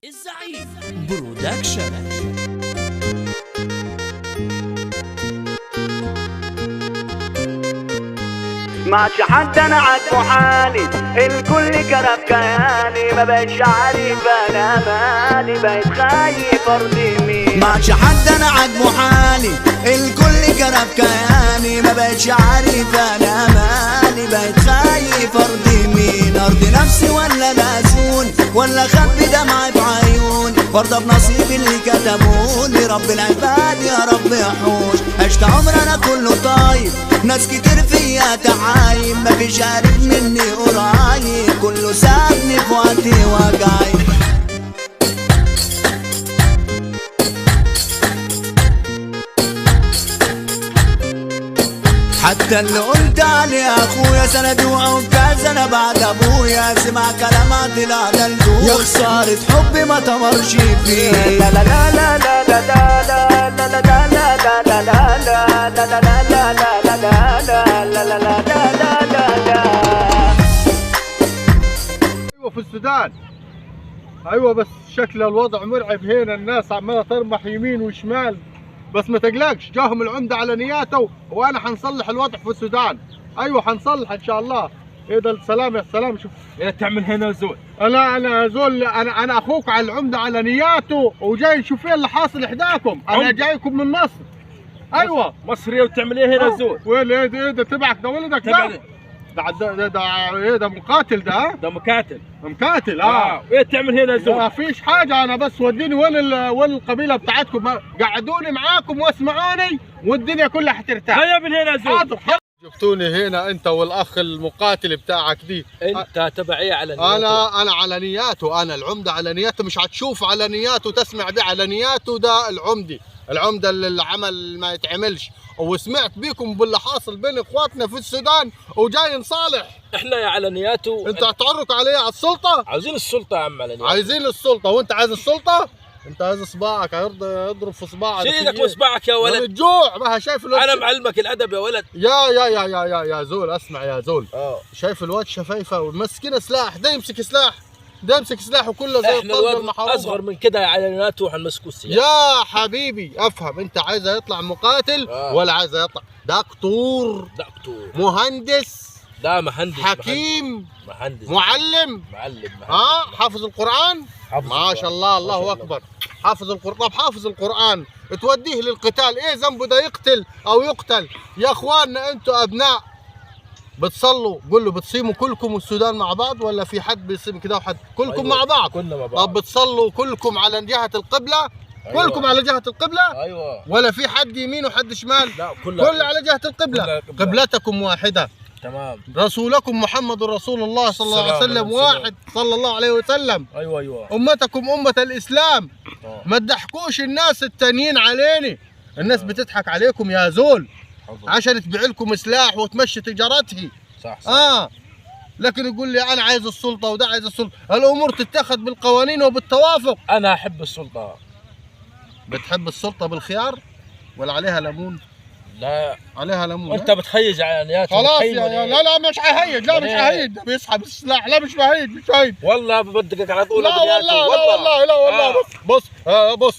الزعيم برودكشن. ماشي حد انا عاجبه حالي، الكل كرف كياني، ما بقتش عارف انا مالي، بقيت خايف ارضي مين. ماشي حد انا عاجبه حالي، الكل كرف كياني، ما بقتش عارف انا مالي، بقيت خايف ارضي مين. ارضي نفسي ولا مأسون، ولا خبي دمعي في عيون، وارضى بنصيبي اللي كتبولي رب العباد يا رب يحوش. عشت عمر انا كله طايب، ناس كتير فيا تعايب، مفيش قريب مني قريب، كله سابني في وقتي وجعي. حتى اللي قلت عليه اخويا سندي وعكاز انا بعد ابويا، سمع كلامات لا دلدول، يا خسارة حبي ما تمرش فيه. لا لا لا لا لا لا لا لا لا لا لا لا لا لا لا. ايوه في السودان، ايوه بس شكل الوضع مرعب هنا، الناس عماله ترمح يمين وشمال، بس ما تقلقش جاهم العمده على نياته وانا حنصلح الوضع في السودان. ايوه حنصلح ان شاء الله. ايه ده السلام يا سلام. شوف ايه تعمل هنا زول؟ انا زول، انا اخوك على العمده على نياته، وجاي نشوف ايه اللي حاصل احداكم. انا جايكم من مصر. ايوه مصري وتعمل ايه هنا زول؟ وين ايه ده تبعك ده ولدك ده؟ ده مقاتل ده. ها؟ ده مقاتل. مقاتل ايه تعمل هنا زول؟ ما فيش حاجه، انا بس وديني وين القبيله بتاعتكم، قعدوني معاكم واسمعوني والدنيا كلها حترتاح. هيا من هنا زول. حاضر. شفتوني هنا انت والاخ المقاتل بتاعك دي. انت تبع ايه على نياته؟ انا على نياته، انا العمده على نياته، مش هتشوف على نياته تسمع بيه على نياته، ده العمده اللي عمل ما يتعملش، وسمعت بيكم باللي حاصل بين اخواتنا في السودان وجاي نصالح. احنا يا على نياته. انت هتعرك عليه على السلطه؟ عاوزين السلطه يا عم على نياته. عايزين السلطه. وانت عايز السلطه؟ انت عايز صباعك هيرضى يضرب في صباعك. شيل ايدك وصباعك يا ولد. الجوع ما شايف الواد. انا معلمك الادب يا ولد. يا زول اسمع يا زول. شايف الواد شفايفه ومسكين سلاح، ده يمسك سلاح، ده يمسك سلاح وكله زي الطلقه المحروقه. اصغر من كده يا على نياته وحنمسكوا السلاح. يا حبيبي افهم، انت عايزه يطلع مقاتل ولا عايزه يطلع دكتور مهندس؟ لا مهندس. حكيم مهندس. معلم. حافظ القرآن؟ ما شاء الله، الله أكبر. حافظ القرآن. طب حافظ القرآن توديه للقتال، إيه ذنبه ده يقتل أو يقتل؟ يا إخواننا أنتوا أبناء بتصلوا، قول له بتصيموا كلكم السودان مع بعض ولا في حد بيصيم كده وحد؟ كلكم أيوة. مع بعض. كلنا مع بعض. طب بتصلوا كلكم على جهة القبلة؟ أيوة. كلكم على جهة القبلة؟ أيوة. ولا في حد يمين وحد شمال؟ لا كله على جهة القبلة. قبلتكم واحدة. تمام. رسولكم محمد رسول الله صلى الله عليه وسلم واحد صلى الله عليه وسلم. ايوه. امتكم امه الاسلام. ما تضحكوش الناس التانيين عليني، الناس بتضحك عليكم يا زول عشان تبيع لكم سلاح وتمشي تجارته. صح. لكن يقول لي انا عايز السلطه وده عايز السلطه. الامور تتخذ بالقوانين وبالتوافق. انا احب السلطه. بتحب السلطه بالخيار ولا عليها ليمون؟ لا عليها ليمون. انت بتخيج على نياته. خلاص لا مش ههيج. لا مش ههيج، بيسحب السلاح. لا مش ههيج. والله بدقك على طول. لا والله. بص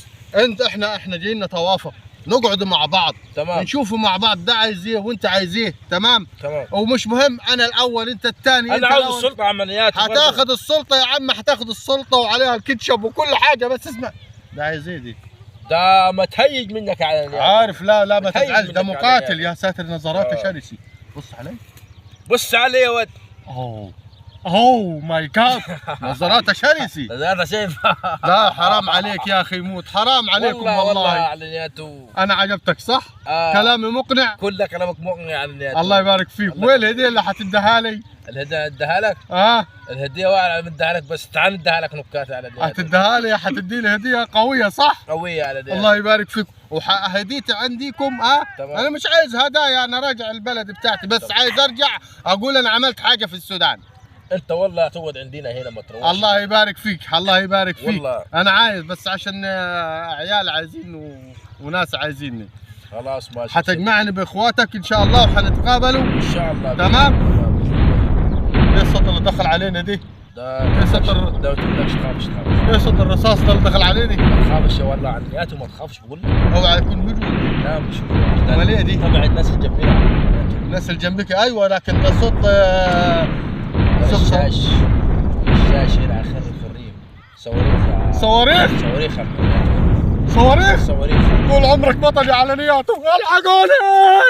احنا جايين نتوافق، نقعد مع بعض. تمام. نشوفوا مع بعض ده عايز ايه وانت عايز ايه. تمام. ومش مهم انا الاول انت الثاني. انا عاوز السلطه عمليات. هتاخد السلطه يا عم، هتاخد السلطه وعليها الكاتشب وكل حاجه، بس اسمع ده عايز ايه دي؟ ده ما تهيج منك على نياته. عارف. لا ما تزعلش، ده مقاتل. يا ساتر نظراته شرسه. بص علي. بص علي يا ود. اوه ماي جاد. نظراته شرسه. هذا شايف. لا حرام عليك يا اخي، موت حرام عليكم والله. على نياته. انا عجبتك صح؟ كلامي مقنع. كل كلامك مقنع على نياته. الله يبارك فيك. وين الهديه اللي حتديها لي؟ الهديه اديها لك؟ الهديه وانا مديها لك، بس تعال نديها لك نكات على نياته. هتديها لي؟ حتديني هديه قويه صح؟ قويه على نياته. الله يبارك فيك. وهديتي عندكم. تمام. انا مش عايز هدايا، انا راجع البلد بتاعتي، بس عايز ارجع اقول انا عملت حاجه في السودان. انت والله تقعد عندنا هنا ما تروحش. الله يبارك فيك. الله يبارك فيك والله. انا عايز بس عشان عيال عايزين وناس عايزيني. خلاص ماشي. حتجمعني باخواتك ان شاء الله وحنتقابلوا ان شاء الله. تمام. ايه الصوت اللي دخل علينا دي؟ ده ستر. ده ما تقولكش تخافش ايه صوت الرصاص ده اللي دخل عليني؟ ما تخافش يا والله عنيات وما تخافش بقول لك. اوعى يكون هجوم. لا مش هو. امال ايه دي؟ تبع الناس الجنبيه. الناس اللي جنبك ايوه، لكن ده صوت الشاش هنا على خير الريم. صواريخ صواريخ صواريخ صواريخ. طول عمرك بطل يا علنياته، الحقوني.